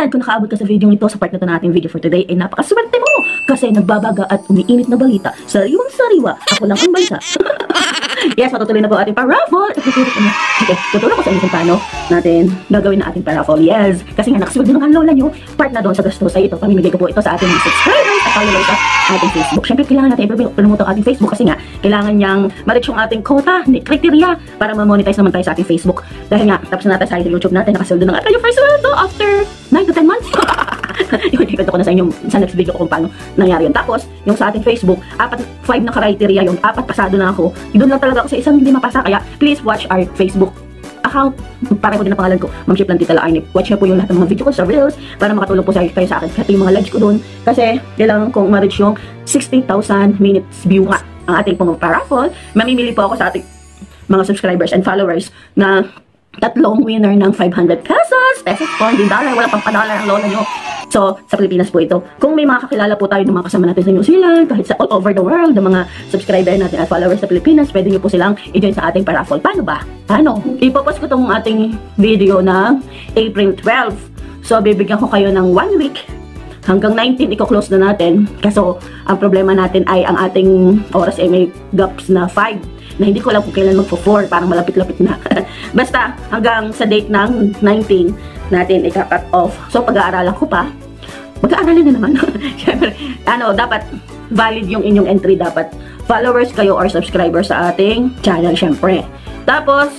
And kung nakaabot ka sa video ito, sa part na ito natin video for today, ay napakaswerte mo kasi nagbabaga at umiinit na balita. Sariwang-sariwa, ako lang ang balita. Yes, matutuloy na po ating pa-raffle. Okay, tutulong ko sa inyo kung paano natin gagawin na ating pa-raffle. Yes, kasi nga nakaswerte ng lola nyo, part na doon sa gastos ay ito. Pamimigay ko po ito sa ating subscribers at follow sa ating Facebook. Siyempre, kailangan natin i-promote ang ating Facebook kasi nga, kailangan niyang ma-reach yung ating quota, criteria, para ma-monetize naman tayo sa ating Facebook. Dahil nga, tapos na natin sa YouTube natin, nakasoldo na nga tayo first world after 9 to 10 months. Yung ipento ko na sa inyo sa next video ko kung paano nangyari yun. Tapos, yung sa ating Facebook, 5 na criteria yung 4 pasado na ako. Doon lang talaga ako sa isang hindi mapasa. Kaya, please watch our Facebook account. Pareho din ang pangalan ko, Ma'am Ship Lantita Laarnip. Watch niyo po yung lahat ng mga video ko sa Reels para makatulong po kayo sa akin. Kasi yung mga lives ko doon. Kasi, kailangan kong ma-reach yung 60,000 minutes view nga ang ating pong paraffle. Mamimili po ako sa ating mga subscribers and followers na tatlong winner ng 500 pesos po, hindi dollar, wala pang pa-dollar ang lola nyo. So, sa Pilipinas po ito. Kung may mga kakilala po tayo ng mga kasama natin sa New Zealand, kahit sa all over the world, ng mga subscriber natin at followers sa Pilipinas, pwede nyo po silang i-join sa ating paraffle. Paano ba? Ano? Ipopost ko itong ating video ng April 12. So, bibigyan ko kayo ng 1 week. Hanggang 19, i-close na natin. Kaso, ang problema natin ay ang ating oras ay may gaps na 5. Na hindi ko alam kung kailan magpo-4, parang malapit-lapit na. Basta, hanggang sa date ng 19 natin i-cut off. So, pag-aaralan ko pa, mag-aaralin na naman. Siyempre, dapat valid yung inyong entry. Dapat followers kayo or subscribers sa ating channel, syempre. Tapos,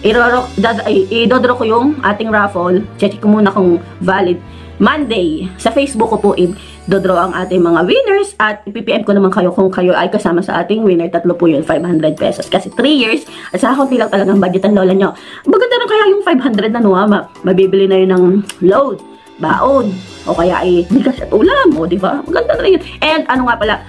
i-dodraw ko yung ating raffle. Check ko muna kung valid. Monday, sa Facebook ko po i-dodraw ang ating mga winners at i-PPM ko naman kayo kung kayo ay kasama sa ating winner. Tatlo po yun, 500 pesos. Kasi 3 years, at sa akong lang talagang budget ang lola nyo. Maganda rin kaya yung 500 na mabibili na yun ng load, baon, o kaya ay bigas at ulam, o diba? Maganda na rin yun. And ano nga pala,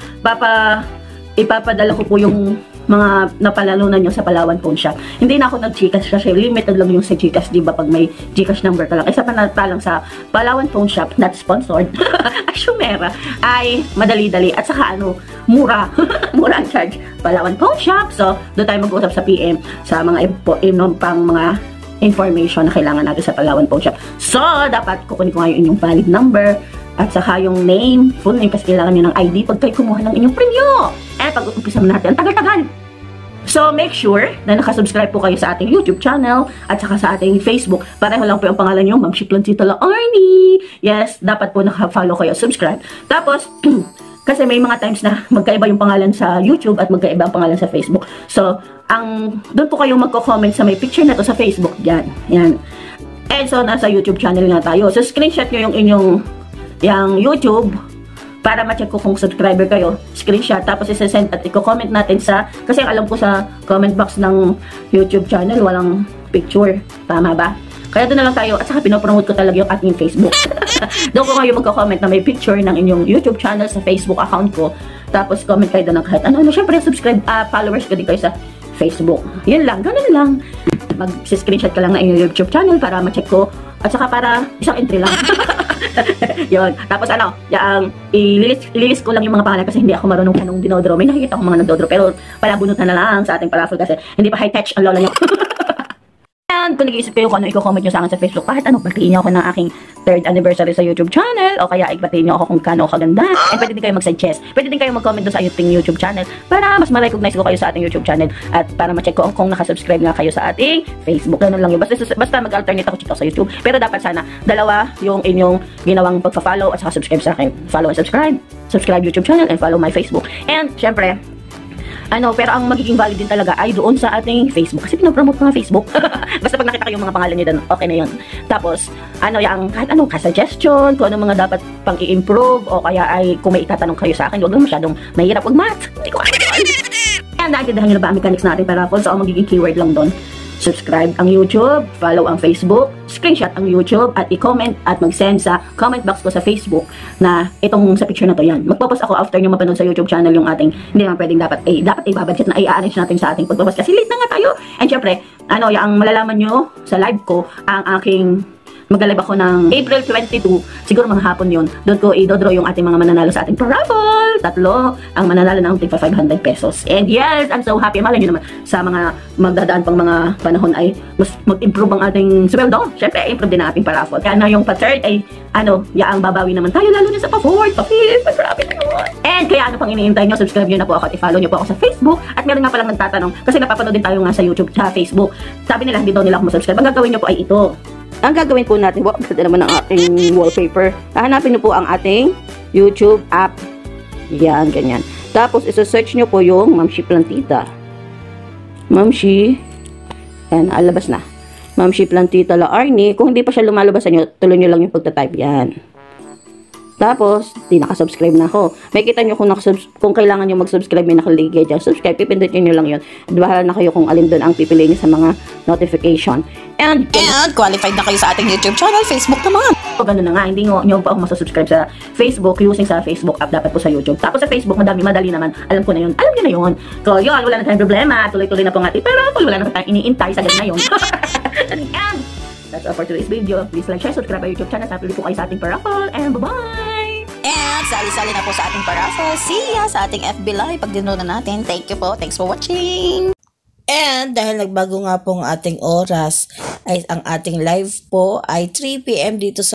ipapadala ko po yung mga napalalunan nyo sa Palawan Phone Shop. Hindi na ako nag-Gcash kasi limited lang yung sa Gcash, diba? Pag may Gcash number ka lang. Isa pa lang sa Palawan Phone Shop, not sponsored, Ashumera, ay madali-dali at saka mura. Mura ang charge. Palawan Phone Shop. So, doon tayo mag-usap sa PM sa mga pang mga information na kailangan natin sa Palawan Phone Shop. So, dapat kukunin ko ngayon yung valid number at saka yung name, full name, kasi kailangan nyo ng ID pag kayo kumuha ng inyong premyo. Eh, pag-umpisa natin, ang tagal-tagal. So, make sure na nakasubscribe po kayo sa ating YouTube channel at saka sa ating Facebook. Pareho lang po yung pangalan nyo, Ma'am Ship Lantita Laarnip. Yes, dapat po naka-follow kayo, subscribe. Tapos, kasi may mga times na magkaiba yung pangalan sa YouTube at magkaiba ang pangalan sa Facebook. So, doon po kayo magko-comment sa may picture na to sa Facebook. Yan. And so, nasa YouTube channel na tayo. So, screenshot nyo yung inyong YouTube para ma-check ko kung subscriber kayo. Screenshot. Tapos, isa-send at i-comment natin kasi alam ko sa comment box ng YouTube channel, walang picture. Tama ba? Kaya doon na lang tayo. At saka pinopromote ko talaga yung ating Facebook. Doon ko kayo magko-comment na may picture ng inyong YouTube channel sa Facebook account ko. Tapos, comment kayo doon ng kahit ano. Siyempre, subscribe, followers ko din kayo sa Facebook. Yun lang. Ganun lang. Mag-screenshot ka lang na inyong YouTube channel para ma-check ko. At saka para isang entry lang. Yun. Tapos ililist ko lang yung mga pangalan kasi hindi ako marunong anong dinodro. May nakikita ko mga nagdodro pero palabunot na lang sa ating paraffle kasi hindi pa high-touch ang lola nyo. And kung nag-iisip kayo kung ano i-comment nyo sa akin sa Facebook, kahit batiin nyo ako ng aking 3rd anniversary sa YouTube channel o kaya batiin nyo ako kung kano kaganda. And pwede din kayo mag-suggest. Pwede din kayo mag-comment doon sa ating YouTube channel para mas ma-recognize ko kayo sa ating YouTube channel at para ma-check ko kung nakasubscribe nga kayo sa ating Facebook. Ganun lang yun. Basta mag-alternate ako check sa YouTube. Pero dapat sana dalawa yung inyong ginawang pagpa-follow at saka subscribe sa akin. Follow and subscribe. Subscribe YouTube channel and follow my Facebook. And syempre, pero ang magiging valid din talaga ay doon sa ating Facebook. Kasi pinapromote ko nga Facebook. Basta pag nakita ko yung mga pangalan niyo doon, okay na yun. Tapos, kahit ka-suggestion, kung ano mga dapat pang i-improve, o kaya ay kung may itatanong kayo sa akin, huwag lang masyadong mahirap, wag math. Hindi ko kaya naintindihan nyo na ba ang mechanics natin para so ang magiging keyword lang doon. Subscribe ang YouTube, follow ang Facebook, screenshot ang YouTube, at i-comment at mag-send sa comment box ko sa Facebook na itong sa picture na to yan. Magpapost ako after nyo mapanood sa YouTube channel yung ating, hindi naman pwedeng dapat i-budget na i-arrange natin sa ating pagpapost kasi late na nga tayo. And syempre, yung malalaman nyo sa live ko ang aking Mag-live ako ng April 22, siguro mga hapon yun. Doon ko i-draw yung ating mga mananalo sa ating raffle. 3 ang mananalo ng tigpa 500 pesos. And yes, I'm so happy. Malay nyo naman, sa mga magdadaan pang mga panahon ay mas mag-improve ang ating sweldo. Siyempre, improve din ang ating pa-raffle. Kaya na yung pa-third ay, yaang babawi naman tayo, lalo na sa pa-fourth, pa-fifth, grabe na yun. And kaya ano pang iniintay nyo, subscribe nyo na po ako at i-follow nyo po ako sa Facebook. At meron nga palang nagtatanong, kasi napapanood din tayo nga sa YouTube, sa Facebook. Sabi nila, hindi daw nila ako masubscribe. Ang gagawin nyo po ay ito. Ang gagawin po natin, wow, ganda naman ang ating wallpaper. Hahanapin nyo po ang ating YouTube app. Yan, ganyan. Tapos, isa-search nyo po yung Mamshi Plantita. Mamshi. Yan, alabas na. Mamshi Plantita La Arnie. Kung hindi pa siya lumalabas sa inyo, tuloy nyo lang yung pagta-type. Yan. Tapos, di nakasubscribe na ako. May kita nyo kung kailangan nyo mag-subscribe, may nakaligay dyan. Subscribe, pipindutin nyo lang yun. Bahala na kayo kung alin doon ang pipiliin nyo sa mga notification. And qualified na kayo sa ating YouTube channel, Facebook naman. So, ganun na nga, hindi nyo pa ako masasubscribe sa Facebook using sa Facebook app, dapat po sa YouTube. Tapos sa Facebook, madali naman. Alam ko na yun. Alam nyo na yun. So, yun, wala na tayong problema. Tuloy-tuloy na po nga. Pero, wala na tayong iniintay sa ganun na yun. And that's all for today's video. Please like, share, subscribe our YouTube channel. Sapili po kayo sa ating paraffle. And bye-bye! And sali-sali na po sa ating paraffle. See ya sa ating FB Live pag dinro na natin. Thank you po. Thanks for watching. And dahil nagbago nga po ang ating oras, ay ang ating live po ay 3 PM dito sa